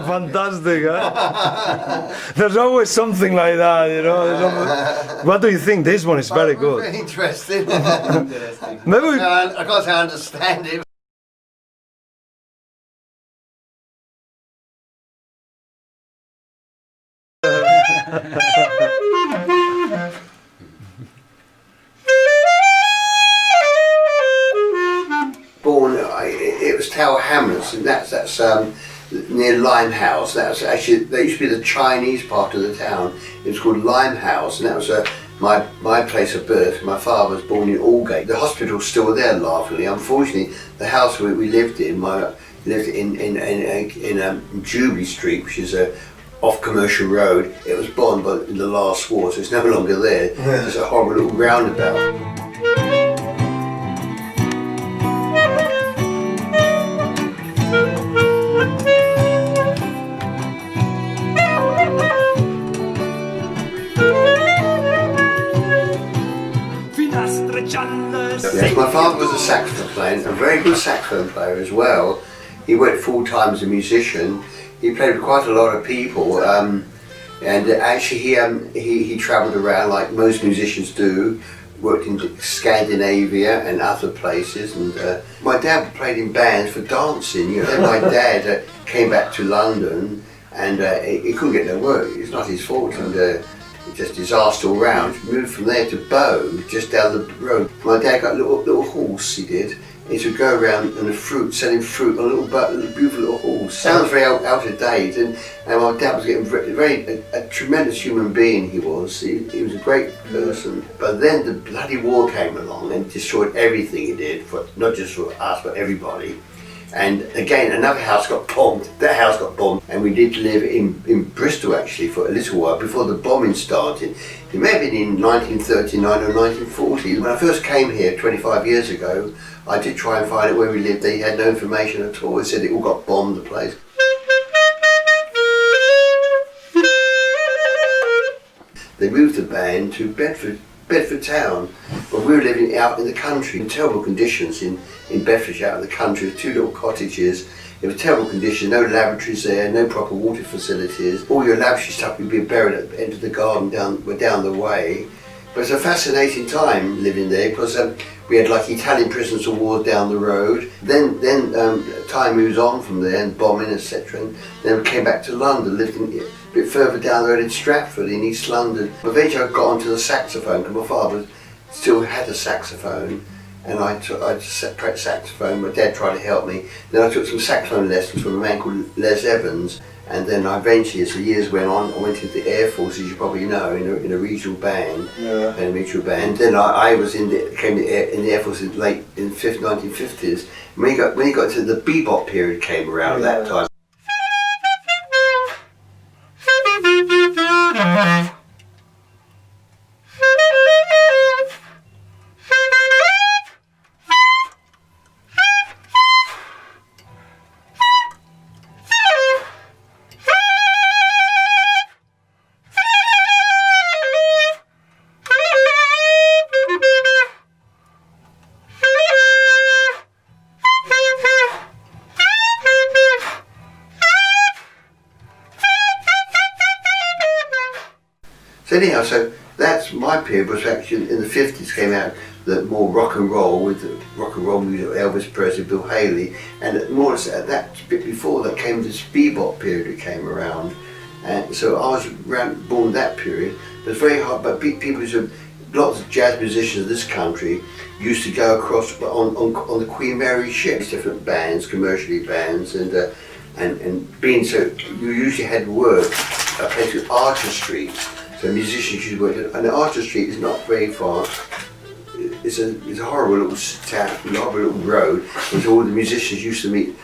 Fantastic, huh? There's always something like that, you know. What do you think? This one is very good. Very interesting. Maybe we... I can't say I understand it. Born, it was Tower Hamlets, and that's near Limehouse. That used to be the Chinese part of the town. It was called Limehouse, and that was my place of birth. My father was born in Aldgate. The hospital's still there, laughingly. Unfortunately, the house we lived in, in Jubilee Street, which is off Commercial Road. It was bombed in the last war, so it's no longer there. It's a horrible little roundabout. Yes, my father was a saxophone player, a very good saxophone player as well. He worked full time as a musician. He played with quite a lot of people, and actually he travelled around like most musicians do. Worked in Scandinavia and other places. And my dad played in bands for dancing. You know, then my dad came back to London, and he couldn't get no work. It's not his fault, and just disaster all round. Moved from there to Bow, just down the road. My dad got a little horse, he did. He would go around on selling fruit on a little beautiful little horse. Sounds very out of date, and my dad was getting a tremendous human being. He was a great person. But then the bloody war came along and destroyed everything he did, not just for us, but everybody. And again, another house got bombed. That house got bombed, and we did live in Bristol actually for a little while before the bombing started. It may have been in 1939 or 1940. When I first came here 25 years ago, I did try and find out where we lived. They had no information at all. They said it all got bombed, the place. They moved the band to Bedford town, but we were living out in the country in terrible conditions in Bedfordshire, out in the country with two little cottages. It was terrible conditions, no lavatories there, no proper water facilities. All your lavatory stuff would be buried at the end of the garden down the way. But it's a fascinating time living there because we had like Italian prisoners of war down the road. Then time moves on from there and bombing, etc. And then we came back to London, lived a bit further down the road in Stratford in East London. Eventually I got onto the saxophone because my father still had a saxophone, and I separate saxophone. My dad tried to help me. Then I took some saxophone lessons from a man called Les Evans. And then I eventually, as the years went on, I went into the Air Force, as you probably know, in a regional band. Yeah. And a regional band. Then I was in the Air Force in the 1950s. When he got to the bebop period came around that time. So anyhow, so that's my period, was actually in the 50s came out the more rock and roll with the rock and roll music, Elvis Presley, Bill Haley, and more at that bit before that came this bebop period that came around, and so I was born that period. But it's very hard. But people, lots of jazz musicians in this country used to go across on the Queen Mary ships, different bands, commercially bands, and being so you usually had work a place called Archer Street. So musicians used to work, and the Archer Street is not very far. It's a horrible little town, a horrible little road, where all the musicians used to meet.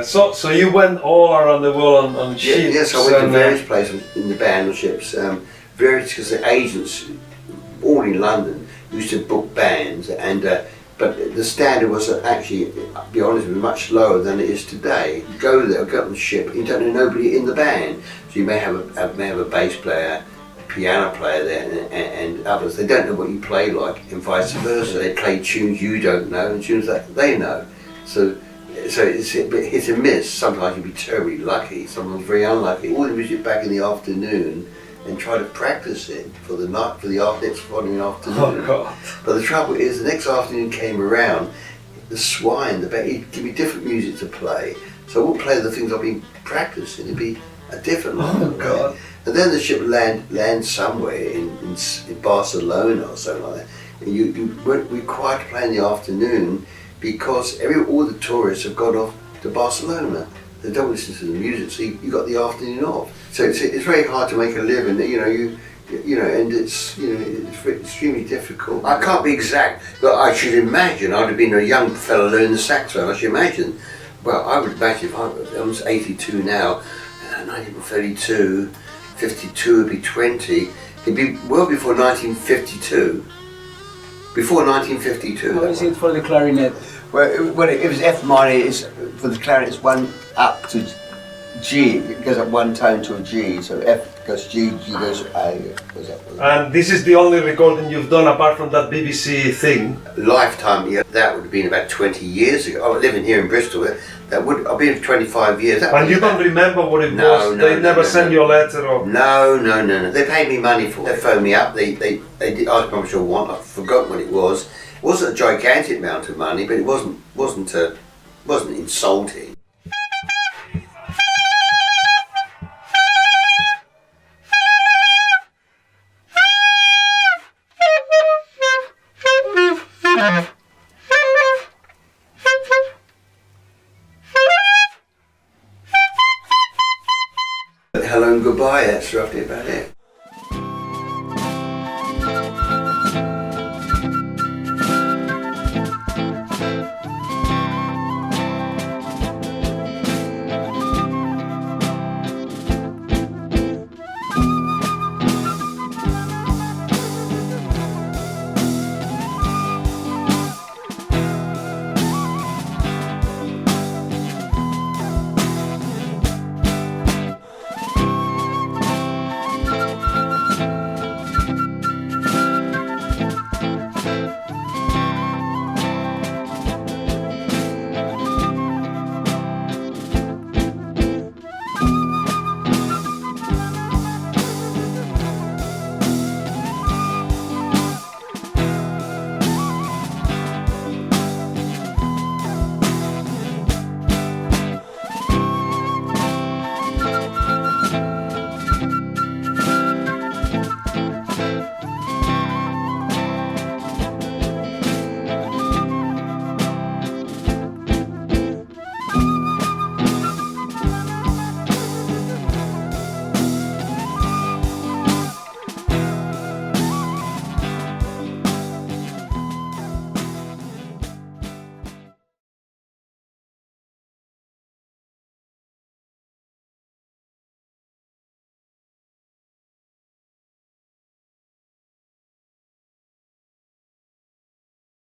So you went all around the world on ships? Yes, I went to various places in the band on ships. Various, because the agents, all in London, used to book bands, and but the standard was actually, to be honest, much lower than it is today. You go there, get on the ship, you don't know nobody in the band. So you may have a bass player, piano player there and others, they don't know what you play like, and vice versa. They play tunes you don't know and tunes that they know. So it's a bit hit and miss. Sometimes you'll be terribly lucky, sometimes very unlucky. All the music back in the afternoon and try to practice it for the night, for the next following afternoon. Oh God. But the trouble is, the next afternoon came around, the swine, he'd give me different music to play. So I wouldn't play the things I've been practicing, it'd be a different one. Oh God. And then the ship land somewhere in Barcelona or something like that. And you weren't required to play in the afternoon because all the tourists have gone off to Barcelona. They don't listen to the music, so you got the afternoon off. So it's very hard to make a living. And it's extremely difficult. I can't be exact, but I should imagine I'd have been a young fellow learning the saxophone. I should imagine. Well, I would imagine if I'm 82 now, 1932, 52 would be 20. It'd be well before 1952. Before 1952. How is it for the clarinet? Well, it was F minor. For the clarinet, it's one up to G. It goes up one tone to a G. So F goes G, G goes A. Goes up. And this is the only recording you've done apart from that BBC thing? Lifetime, yeah. That would have been about 20 years ago. I was living here in Bristol. I've been 25 years. And you don't remember what it was? They never sent you a letter or? No. They paid me money for it. They phoned me up. They did ask me how much I want. I forgot what it was. It wasn't a gigantic amount of money, but it wasn't insulting. Hello and goodbye, that's roughly about it.